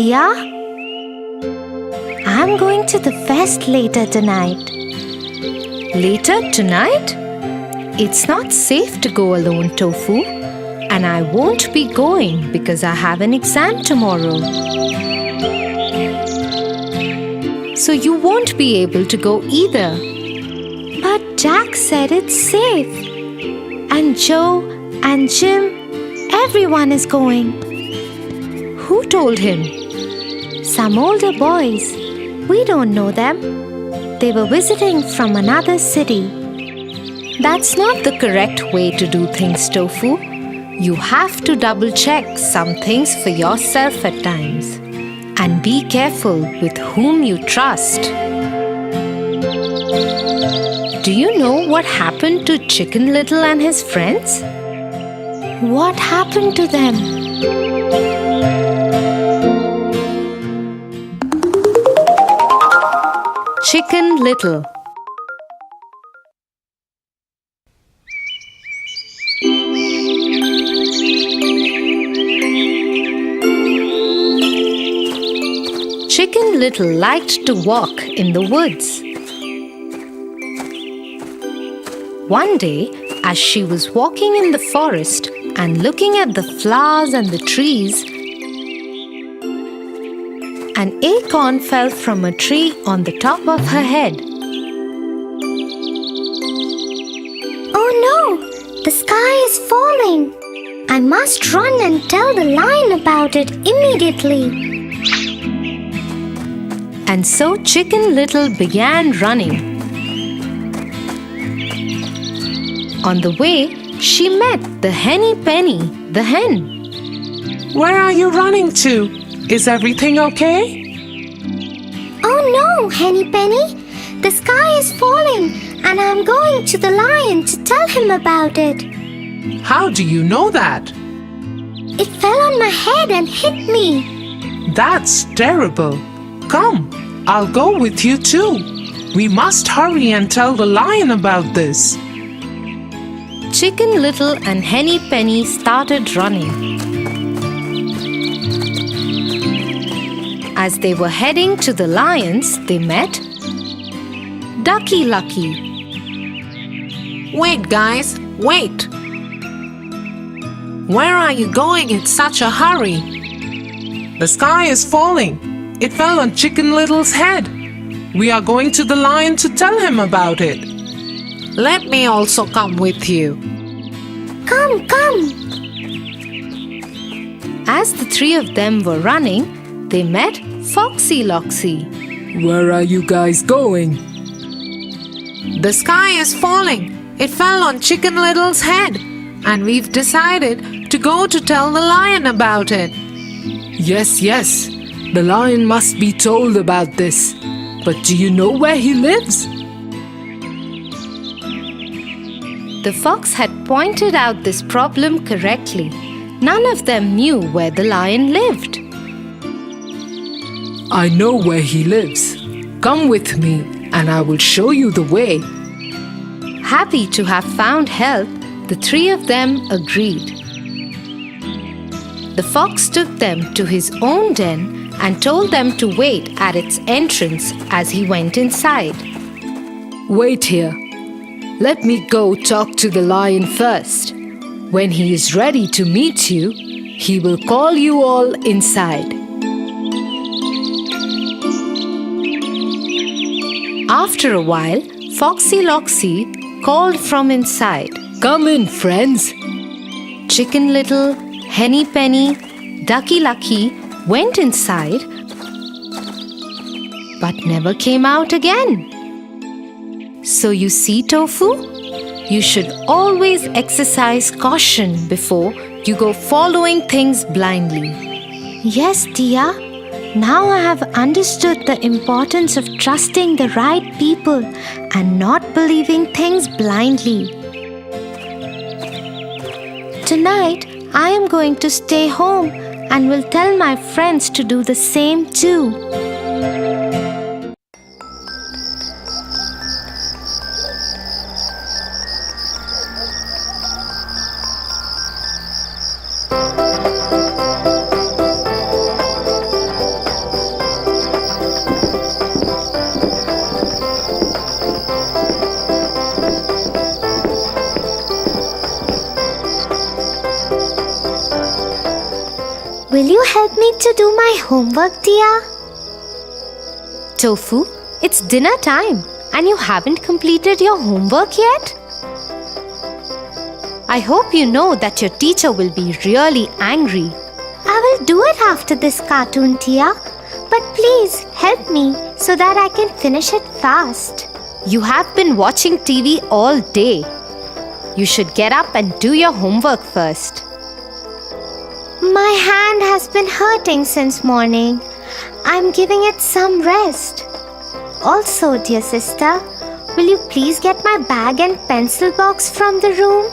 Tia. I'm going to the fest later tonight. Later tonight? It's not safe to go alone, Tofu. And I won't be going because I have an exam tomorrow. So you won't be able to go either. But Jack said it's safe. And Joe and Jim, everyone is going. Who told him? Some older boys. We don't know them. They were visiting from another city. That's not the correct way to do things, Tofu. You have to double-check some things for yourself at times. And be careful with whom you trust. Do you know what happened to Chicken Little and his friends? What happened to them? Chicken Little. Chicken Little liked to walk in the woods. One day, as she was walking in the forest and looking at the flowers and the trees, an acorn fell from a tree on the top of her head. Oh no! The sky is falling! I must run and tell the lion about it immediately. And so Chicken Little began running. On the way, she met the Henny Penny, the hen. Where are you running to? Is everything okay? Oh no, Henny Penny! The sky is falling and I'm going to the lion to tell him about it. How do you know that? It fell on my head and hit me. That's terrible. Come, I'll go with you too. We must hurry and tell the lion about this. Chicken Little and Henny Penny started running. As they were heading to the lions, they met Ducky Lucky. Wait, guys, wait! Where are you going in such a hurry? The sky is falling. It fell on Chicken Little's head. We are going to the lion to tell him about it. Let me also come with you. Come, come! As the three of them were running, they met Foxy Loxy. Where are you guys going? The sky is falling. It fell on Chicken Little's head. And we've decided to go to tell the lion about it. Yes, yes. The lion must be told about this. But do you know where he lives? The fox had pointed out this problem correctly. None of them knew where the lion lived. I know where he lives. Come with me and I will show you the way. Happy to have found help, the three of them agreed. The fox took them to his own den and told them to wait at its entrance as he went inside. Wait here. Let me go talk to the lion first. When he is ready to meet you, he will call you all inside. After a while, Foxy Loxy called from inside. Come in, friends. Chicken Little, Henny Penny, Ducky Lucky went inside but never came out again. So you see, Tofu, you should always exercise caution before you go following things blindly. Yes, Tia. Now I have understood the importance of trusting the right people and not believing things blindly. Tonight, I am going to stay home and will tell my friends to do the same too. Will you help me to do my homework, Tia? Tofu, it's dinner time and you haven't completed your homework yet? I hope you know that your teacher will be really angry. I will do it after this cartoon, Tia. But please help me so that I can finish it fast. You have been watching TV all day. You should get up and do your homework first. My hand has been hurting since morning. I'm giving it some rest. Also, dear sister, will you please get my bag and pencil box from the room?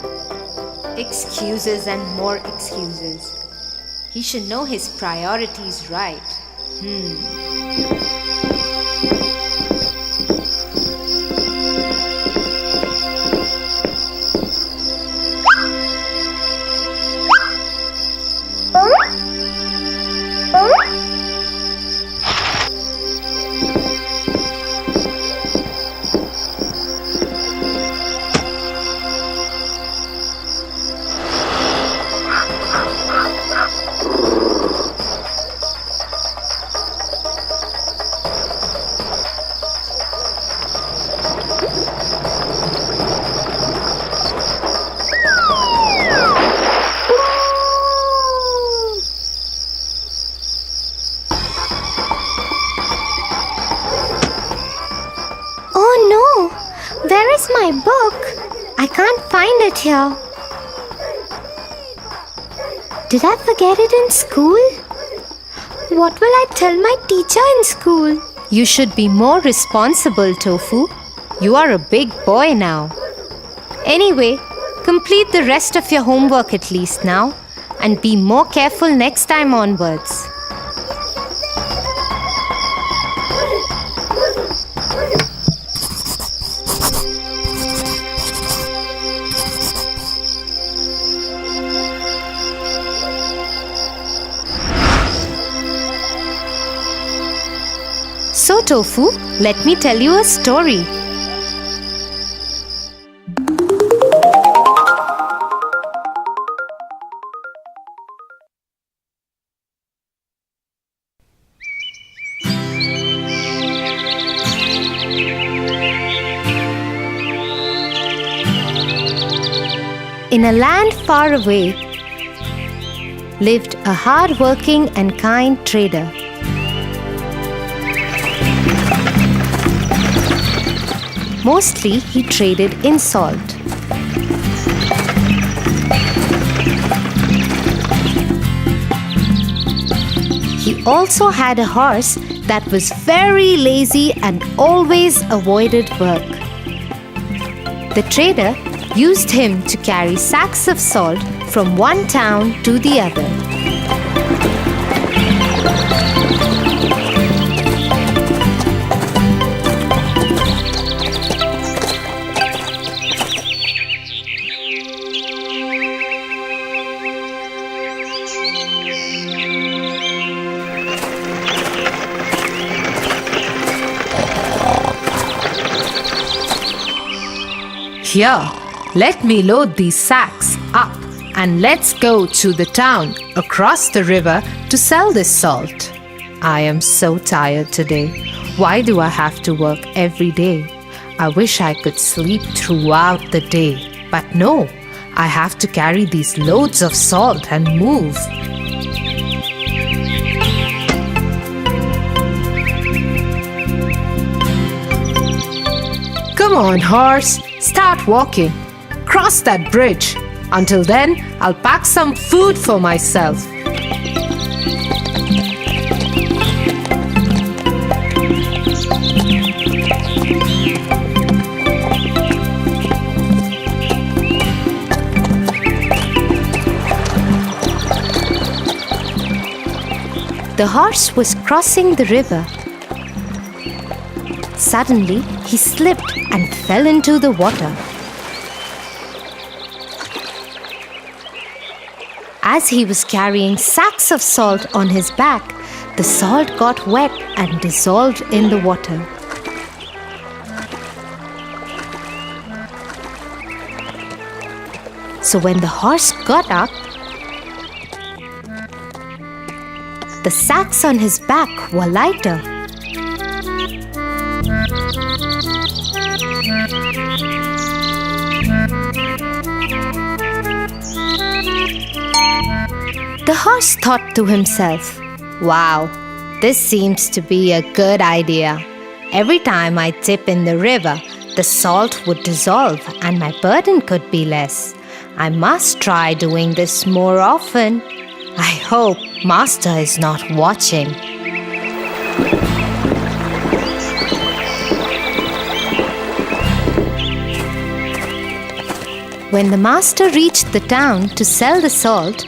Excuses and more excuses. He should know his priorities right. Where is my book? I can't find it here. Did I forget it in school? What will I tell my teacher in school? You should be more responsible, Tofu. You are a big boy now. Anyway, complete the rest of your homework at least now and be more careful next time onwards. So, Tofu, let me tell you a story. In a land far away lived a hard-working and kind trader. Mostly he traded in salt. He also had a horse that was very lazy and always avoided work. The trader used him to carry sacks of salt from one town to the other. Here, let me load these sacks up and let's go to the town across the river to sell this salt. I am so tired today. Why do I have to work every day? I wish I could sleep throughout the day. But no, I have to carry these loads of salt and move. Come on, horse. Start walking. Cross that bridge. Until then, I'll pack some food for myself. The horse was crossing the river. Suddenly, he slipped and fell into the water. As he was carrying sacks of salt on his back, the salt got wet and dissolved in the water. So when the horse got up, the sacks on his back were lighter. The horse thought to himself, "Wow, this seems to be a good idea. Every time I dip in the river, the salt would dissolve and my burden could be less. I must try doing this more often. I hope Master is not watching." When the master reached the town to sell the salt,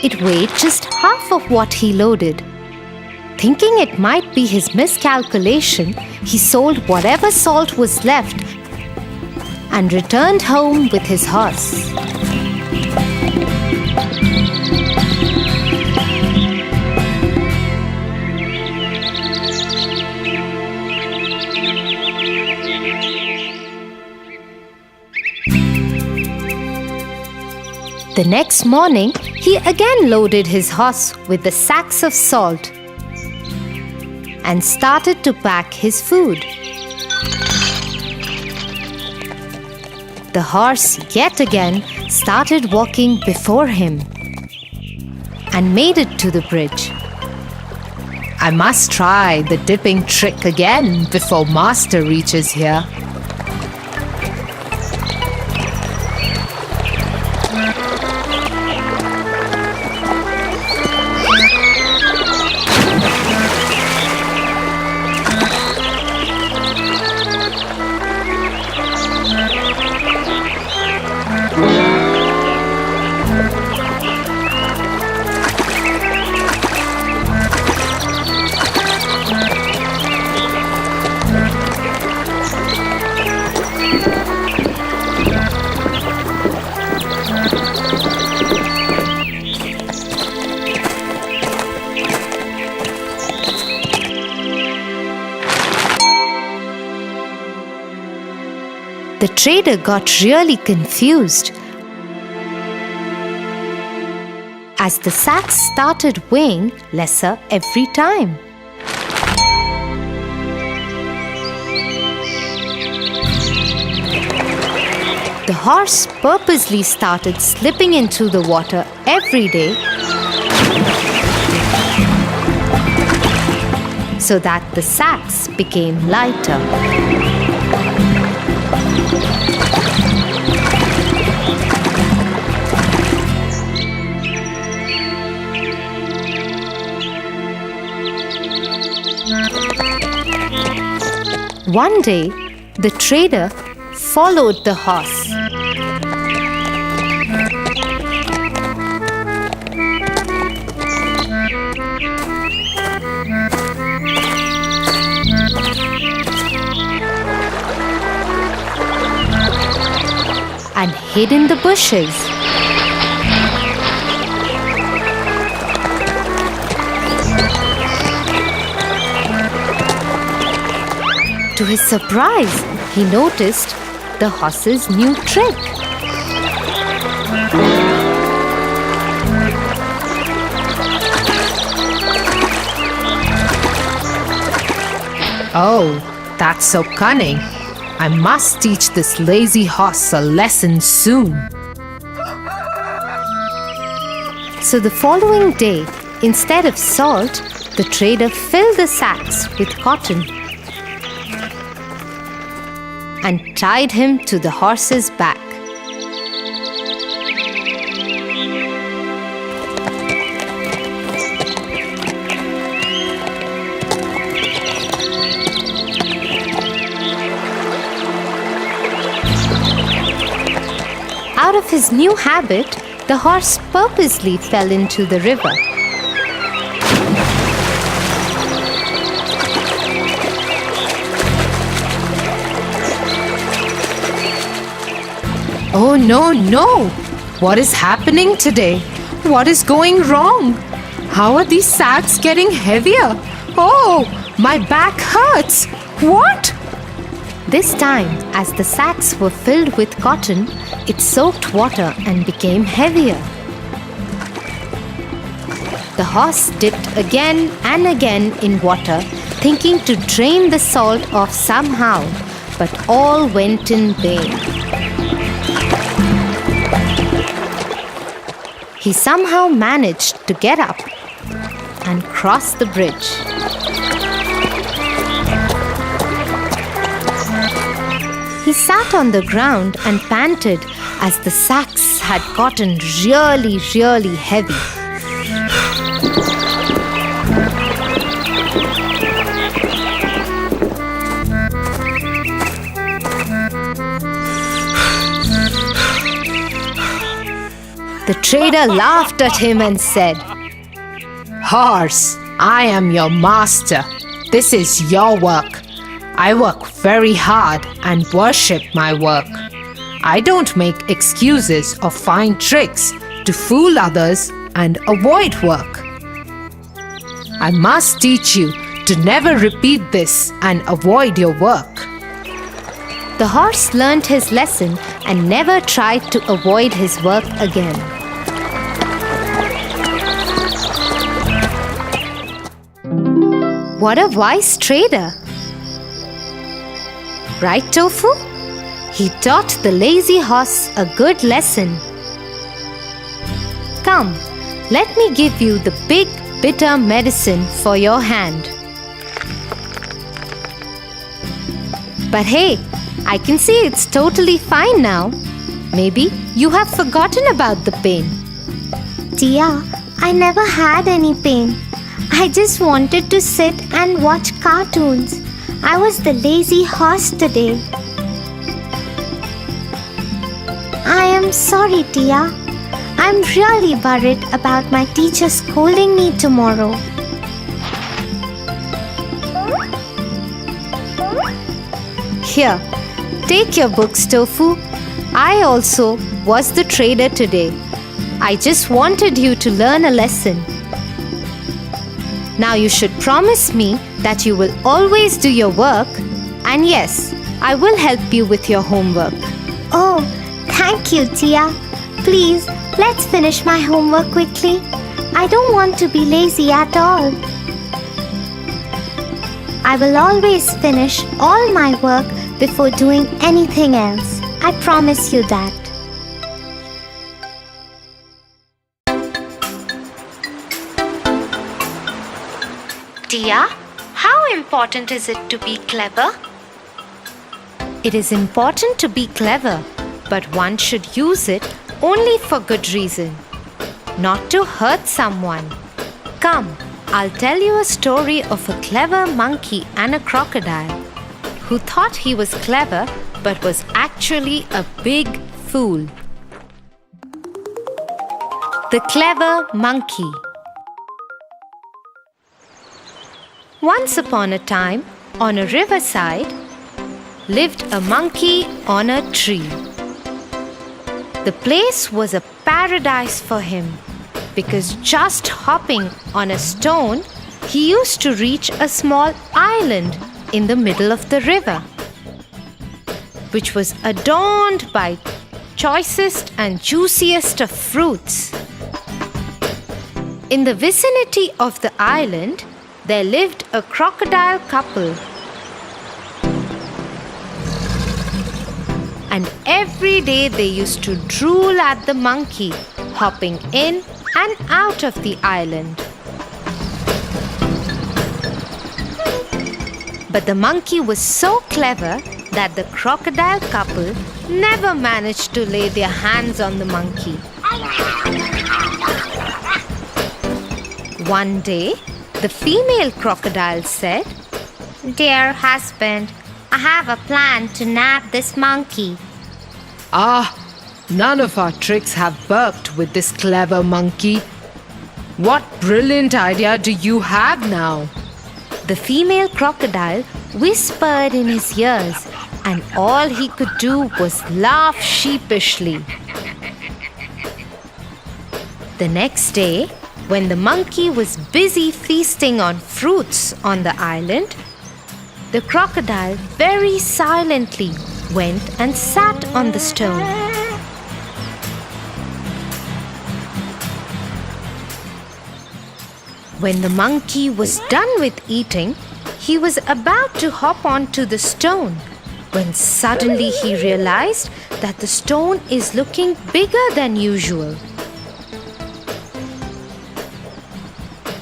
it weighed just half of what he loaded. Thinking it might be his miscalculation, he sold whatever salt was left and returned home with his horse. The next morning, he again loaded his horse with the sacks of salt and started to pack his food. The horse yet again started walking before him and made it to the bridge. I must try the dipping trick again before Master reaches here. The trader got really confused as the sacks started weighing lesser every time. The horse purposely started slipping into the water every day so that the sacks became lighter. One day, the trader followed the horse. And hid in the bushes. To his surprise, he noticed the horse's new trick. Oh, that's so cunning. I must teach this lazy horse a lesson soon. So the following day, instead of salt, the trader filled the sacks with cotton and tied him to the horse's back. Out of his new habit, the horse purposely fell into the river. Oh no, no! What is happening today? What is going wrong? How are these sacks getting heavier? Oh, my back hurts! What? This time, as the sacks were filled with cotton, it soaked water and became heavier. The The horse dipped again and again in water, thinking to drain the salt off somehow, but all went in vain. He somehow managed to get up and cross the bridge. He sat on the ground and panted as the sacks had gotten really heavy. The trader laughed at him and said, Horse, I am your master. This is your work. I work very hard and worship my work. I don't make excuses or find tricks to fool others and avoid work. I must teach you to never repeat this and avoid your work. The horse learned his lesson and never tried to avoid his work again. What a wise trader! Right, Tofu? He taught the lazy horse a good lesson. Come, let me give you the big bitter medicine for your hand. But hey, I can see it's totally fine now. Maybe you have forgotten about the pain. Tia, I never had any pain. I just wanted to sit and watch cartoons. I was the lazy horse today. I am sorry, Tia. I'm really worried about my teacher scolding me tomorrow. Here, take your books, Tofu. I also was the trader today. I just wanted you to learn a lesson. Now you should promise me that you will always do your work, and yes, I will help you with your homework. Oh, thank you, Tia. Please, let's finish my homework quickly. I don't want to be lazy at all. I will always finish all my work before doing anything else. I promise you that. Tia, how important is it to be clever? It is important to be clever, but one should use it only for good reason, not to hurt someone. Come, I'll tell you a story of a clever monkey and a crocodile who thought he was clever but was actually a big fool. The Clever Monkey. Once upon a time, on a riverside, lived a monkey on a tree. The place was a paradise for him because just hopping on a stone, he used to reach a small island in the middle of the river, which was adorned by choicest and juiciest of fruits. In the vicinity of the island, there lived a crocodile couple. And every day they used to drool at the monkey, hopping in and out of the island. But the monkey was so clever that the crocodile couple never managed to lay their hands on the monkey. One day, the female crocodile said, Dear husband, I have a plan to nab this monkey. None of our tricks have worked with this clever monkey. What brilliant idea do you have now? The female crocodile whispered in his ears, and all he could do was laugh sheepishly. The next day, when the monkey was busy feasting on fruits on the island, the crocodile very silently went and sat on the stone. When the monkey was done with eating, he was about to hop onto the stone when suddenly he realized that the stone is looking bigger than usual.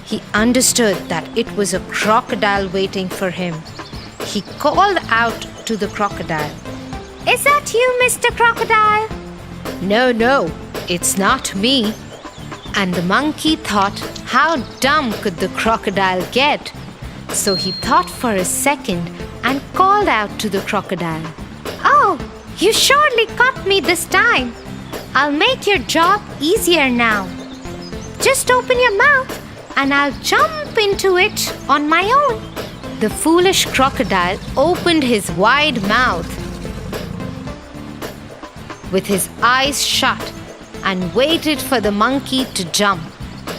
He understood that it was a crocodile waiting for him. He called out to the crocodile, Is that you, Mr. Crocodile? No, it's not me. And the monkey thought, how dumb could the crocodile get? So he thought for a second and called out to the crocodile, Oh, you surely caught me this time. I'll make your job easier now. Just open your mouth and I'll jump into it on my own. The foolish crocodile opened his wide mouth with his eyes shut and waited for the monkey to jump.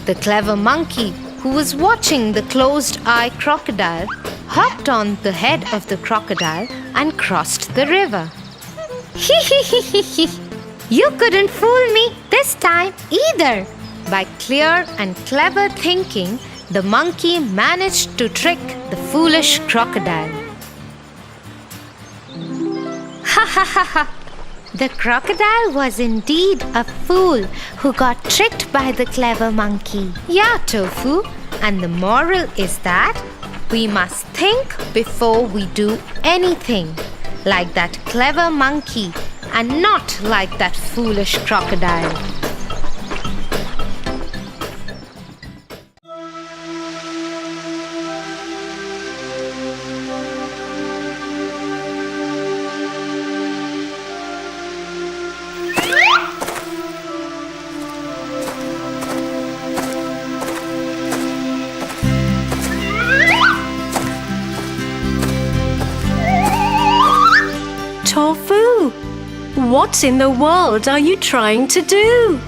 The clever monkey, who was watching the closed-eye crocodile, hopped on the head of the crocodile and crossed the river. You couldn't fool me this time either. By clear and clever thinking, the monkey managed to trick the foolish crocodile. Ha ha ha ha! The crocodile was indeed a fool who got tricked by the clever monkey. Yeah, Tofu, and the moral is that we must think before we do anything, like that clever monkey and not like that foolish crocodile. Tofu, what in the world are you trying to do?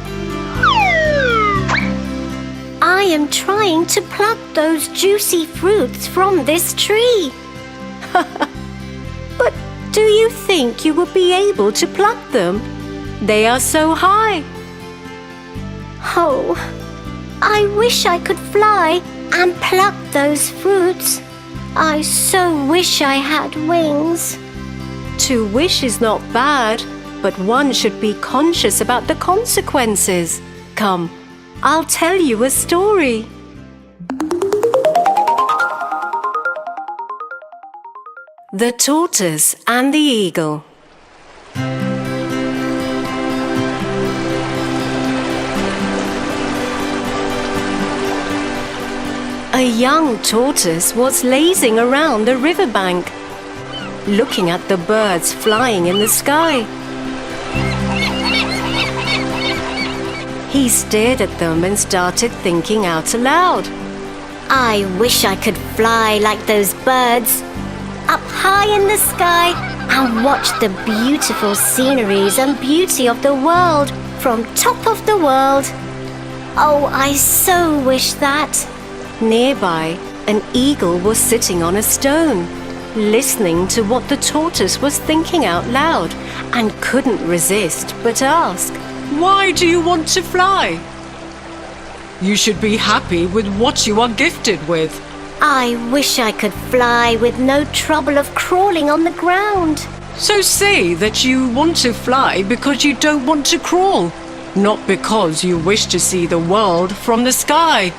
I am trying to pluck those juicy fruits from this tree. But do you think you will be able to pluck them? They are so high. Oh, I wish I could fly and pluck those fruits. I so wish I had wings. To wish is not bad, but one should be conscious about the consequences. Come, I'll tell you a story. The Tortoise and the Eagle. A young tortoise was lazing around the riverbank, looking at the birds flying in the sky. He stared at them and started thinking out aloud. I wish I could fly like those birds, up high in the sky and watch the beautiful sceneries and beauty of the world from top of the world. Oh, I so wish that. Nearby, an eagle was sitting on a stone, listening to what the tortoise was thinking out loud, and couldn't resist but ask, Why do you want to fly? You should be happy with what you are gifted with. I wish I could fly with no trouble of crawling on the ground. So say that you want to fly because you don't want to crawl, not because you wish to see the world from the sky.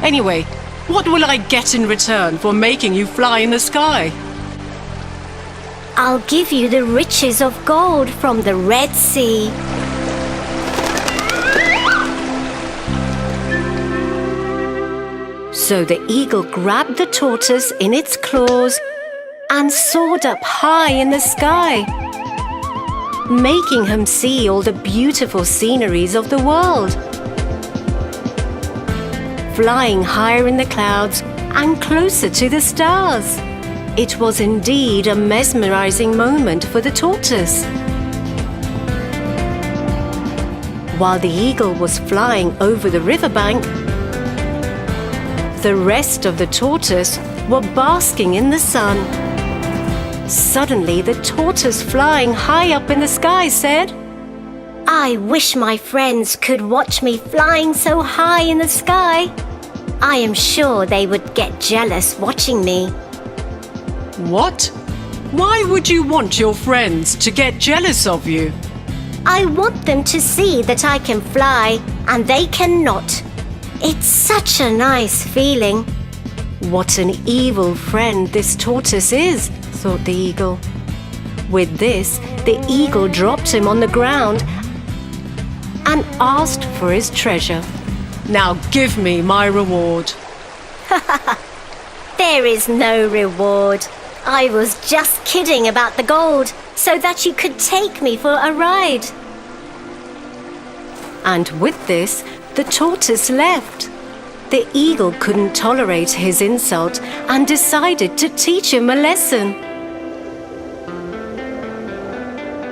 Anyway, what will I get in return for making you fly in the sky? I'll give you the riches of gold from the Red Sea. So the eagle grabbed the tortoise in its claws and soared up high in the sky, making him see all the beautiful sceneries of the world. Flying higher in the clouds and closer to the stars. It was indeed a mesmerizing moment for the tortoise. While the eagle was flying over the riverbank, the rest of the tortoise were basking in the sun. Suddenly, the tortoise flying high up in the sky said, I wish my friends could watch me flying so high in the sky. I am sure they would get jealous watching me. What? Why would you want your friends to get jealous of you? I want them to see that I can fly and they cannot. It's such a nice feeling. What an evil friend this tortoise is, thought the eagle. With this, the eagle dropped him on the ground and asked for his treasure. Now give me my reward. There is no reward. I was just kidding about the gold so that you could take me for a ride. And with this, the tortoise left. The eagle couldn't tolerate his insult and decided to teach him a lesson.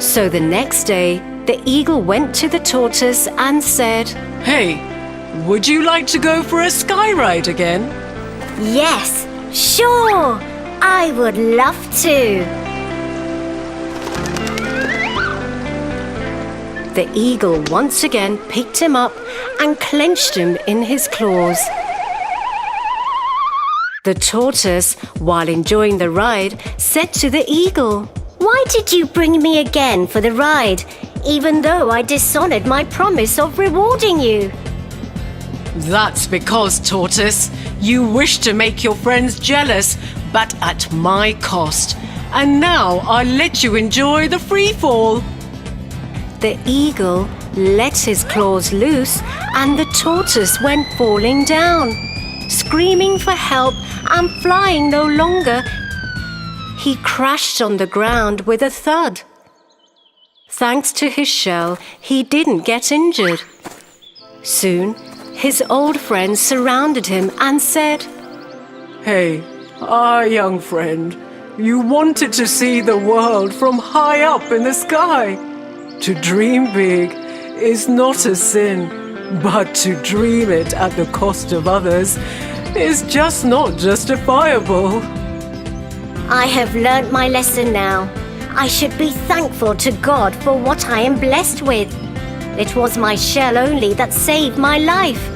So the next day, the eagle went to the tortoise and said, Hey, would you like to go for a sky ride again? Yes, sure. I would love to. The eagle once again picked him up and clenched him in his claws. The tortoise, while enjoying the ride, said to the eagle, Why did you bring me again for the ride, even though I dishonored my promise of rewarding you? That's because, tortoise, you wish to make your friends jealous, but at my cost. And now I'll let you enjoy the free fall. The eagle let his claws loose and the tortoise went falling down. Screaming for help and flying no longer, he crashed on the ground with a thud. Thanks to his shell, he didn't get injured. Soon, his old friends surrounded him and said, Hey, young friend, you wanted to see the world from high up in the sky. To dream big is not a sin, but to dream it at the cost of others is just not justifiable. I have learnt my lesson now. I should be thankful to God for what I am blessed with. It was my shell only that saved my life.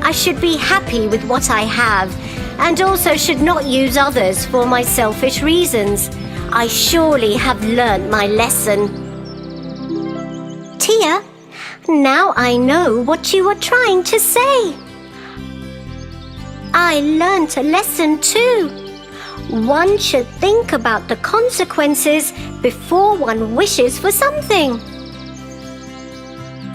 I should be happy with what I have, and also should not use others for my selfish reasons. I surely have learnt my lesson. Tia, now I know what you were trying to say. I learnt a lesson too. One should think about the consequences before one wishes for something.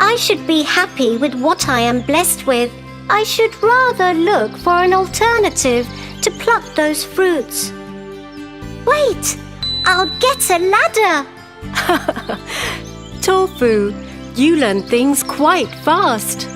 I should be happy with what I am blessed with. I should rather look for an alternative to pluck those fruits. Wait, I'll get a ladder. Tofu, you learn things quite fast.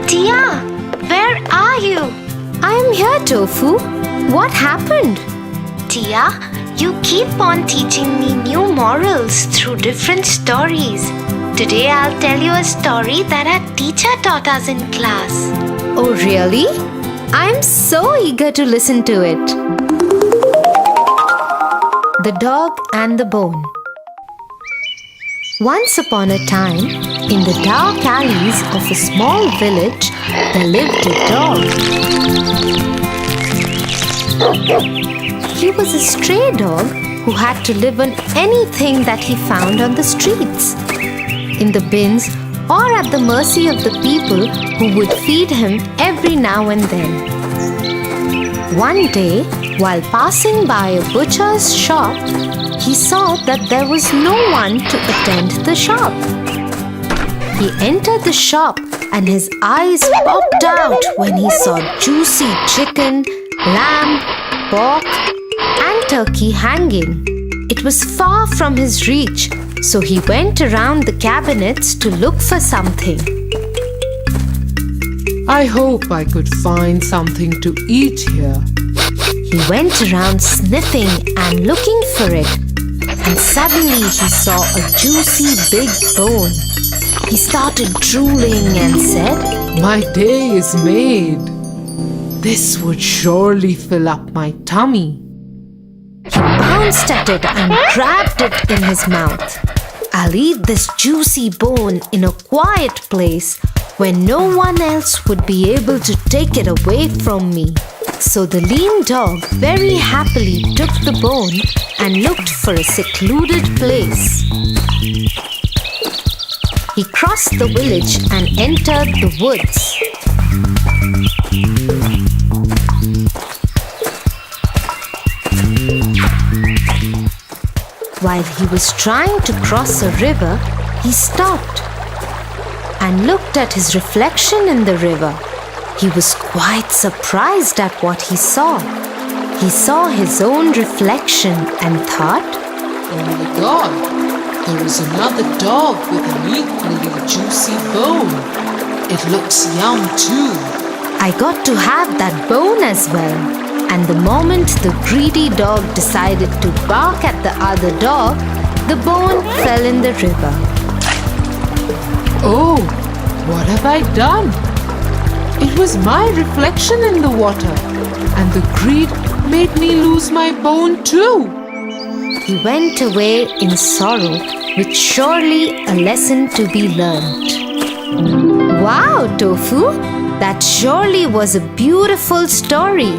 Tia, where are you? I am here, Tofu. What happened? Tia, you keep on teaching me new morals through different stories. Today I'll tell you a story that our teacher taught us in class. Oh, really? I am so eager to listen to it. The Dog and the Bone. Once upon a time, in the dark alleys of a small village, there lived a dog. He was a stray dog who had to live on anything that he found on the streets, in the bins, or at the mercy of the people who would feed him every now and then. One day, while passing by a butcher's shop, he saw that there was no one to attend the shop. He entered the shop and his eyes popped out when he saw juicy chicken, lamb, pork, and turkey hanging. It was far from his reach, so he went around the cabinets to look for something. I hope I could find something to eat here. He went around sniffing and looking for it, and suddenly he saw a juicy big bone. He started drooling and said, My day is made. This would surely fill up my tummy. He bounced at it and grabbed it in his mouth. I'll eat this juicy bone in a quiet place where no one else would be able to take it away from me. So the lean dog very happily took the bone and looked for a secluded place. He crossed the village and entered the woods. While he was trying to cross a river, he stopped and looked at his reflection in the river. He was quite surprised at what he saw. He saw his own reflection and thought, Oh my God! There is another dog with an equally juicy bone. It looks yum too. I got to have that bone as well. And the moment the greedy dog decided to bark at the other dog, the bone fell in the river. Oh, what have I done? It was my reflection in the water, and the greed made me lose my bone too. He went away in sorrow, with surely a lesson to be learned. Wow, Tofu! That surely was a beautiful story.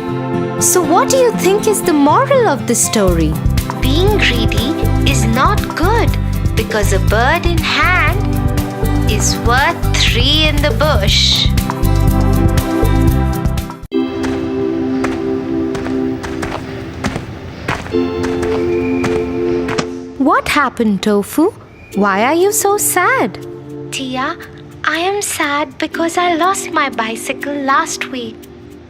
So what do you think is the moral of the story? Being greedy is not good, because a bird in hand is worth 3 in the bush. What happened, Tofu? Why are you so sad? Tia, I am sad because I lost my bicycle last week.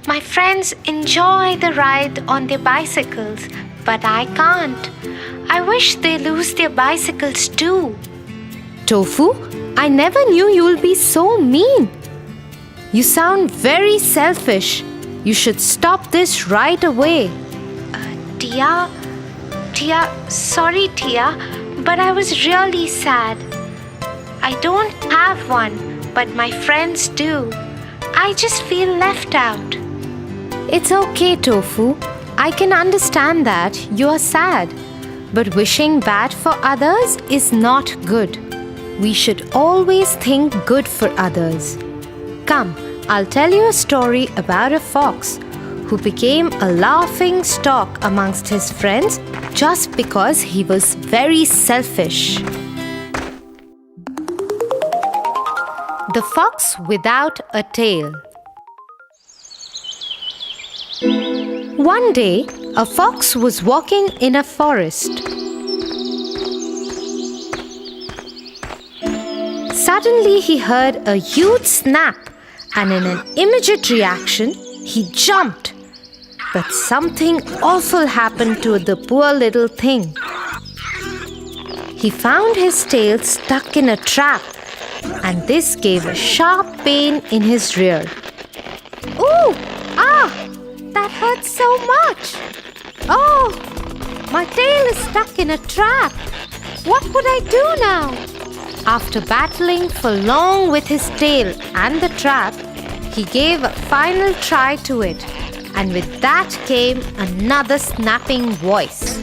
My friends enjoy the ride on their bicycles, but I can't. I wish they lose their bicycles too. Tofu, I never knew you'll be so mean. You sound very selfish. You should stop this right away. Tia, sorry Tia, but I was really sad. I don't have one, but my friends do. I just feel left out. It's okay, Tofu. I can understand that you are sad. But wishing bad for others is not good. We should always think good for others. Come, I'll tell you a story about a fox who became a laughing stock amongst his friends just because he was very selfish. The Fox Without a Tail. One day, a fox was walking in a forest. Suddenly, he heard a huge snap, and in an immediate reaction, he jumped. But something awful happened to the poor little thing. He found his tail stuck in a trap, and this gave a sharp pain in his rear. Ooh! Ah! That hurts so much! Oh! My tail is stuck in a trap! What would I do now? After battling for long with his tail and the trap, he gave a final try to it, and with that came another snapping voice.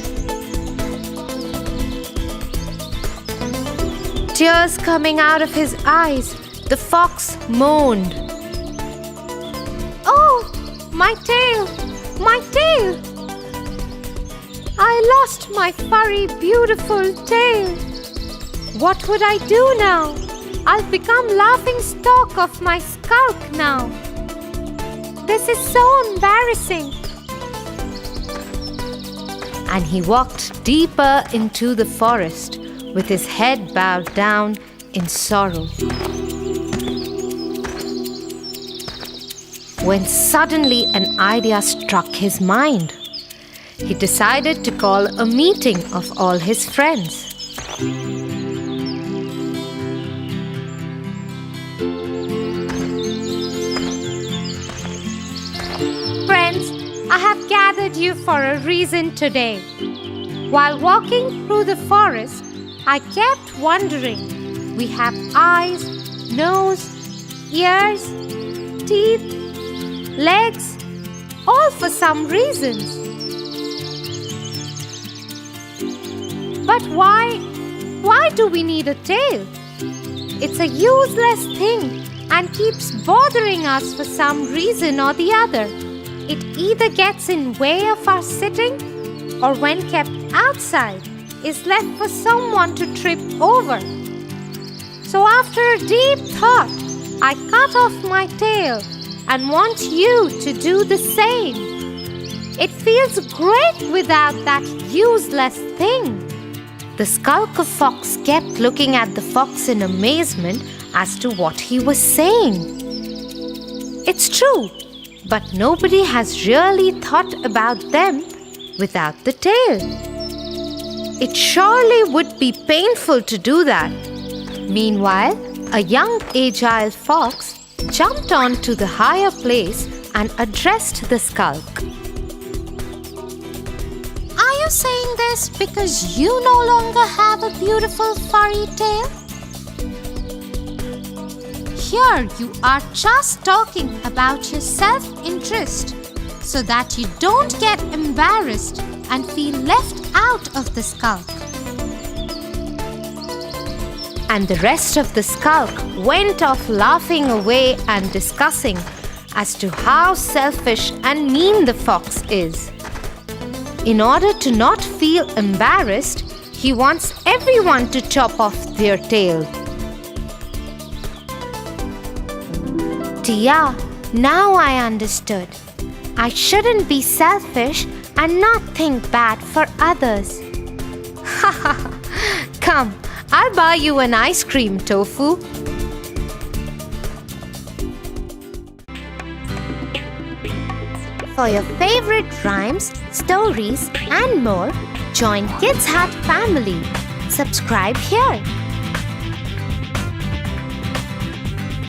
Tears coming out of his eyes, the fox moaned. Oh! My tail! My tail! I lost my furry, beautiful tail. What would I do now? I'll become laughing stock of my skulk now. This is so embarrassing. And he walked deeper into the forest with his head bowed down in sorrow. When suddenly an idea struck his mind. He decided to call a meeting of all his friends. Friends, I have gathered you for a reason today. While walking through the forest, I kept wondering, We have eyes, nose, ears, teeth, legs, all for some reasons. But why do we need a tail? It's a useless thing and keeps bothering us for some reason or the other. It either gets in way of our sitting or when kept outside is left for someone to trip over. So after a deep thought, I cut off my tail and want you to do the same. It feels great without that useless thing. The skulker fox kept looking at the fox in amazement as to what he was saying. It's true, but nobody has really thought about them without the tail. It surely would be painful to do that. Meanwhile, a young agile fox jumped onto the higher place and addressed the skulk. Are you saying this because you no longer have a beautiful furry tail? Here you are just talking about your self-interest so that you don't get embarrassed and feel left out of the skulk. And the rest of the skulk went off laughing away and discussing as to how selfish and mean the fox is. In order to not feel embarrassed, he wants everyone to chop off their tail. Tia, now I understood. I shouldn't be selfish and not think bad for others. Come, I'll buy you an ice cream, Tofu. For your favorite rhymes, stories, and more, join Kids Hut family. Subscribe here.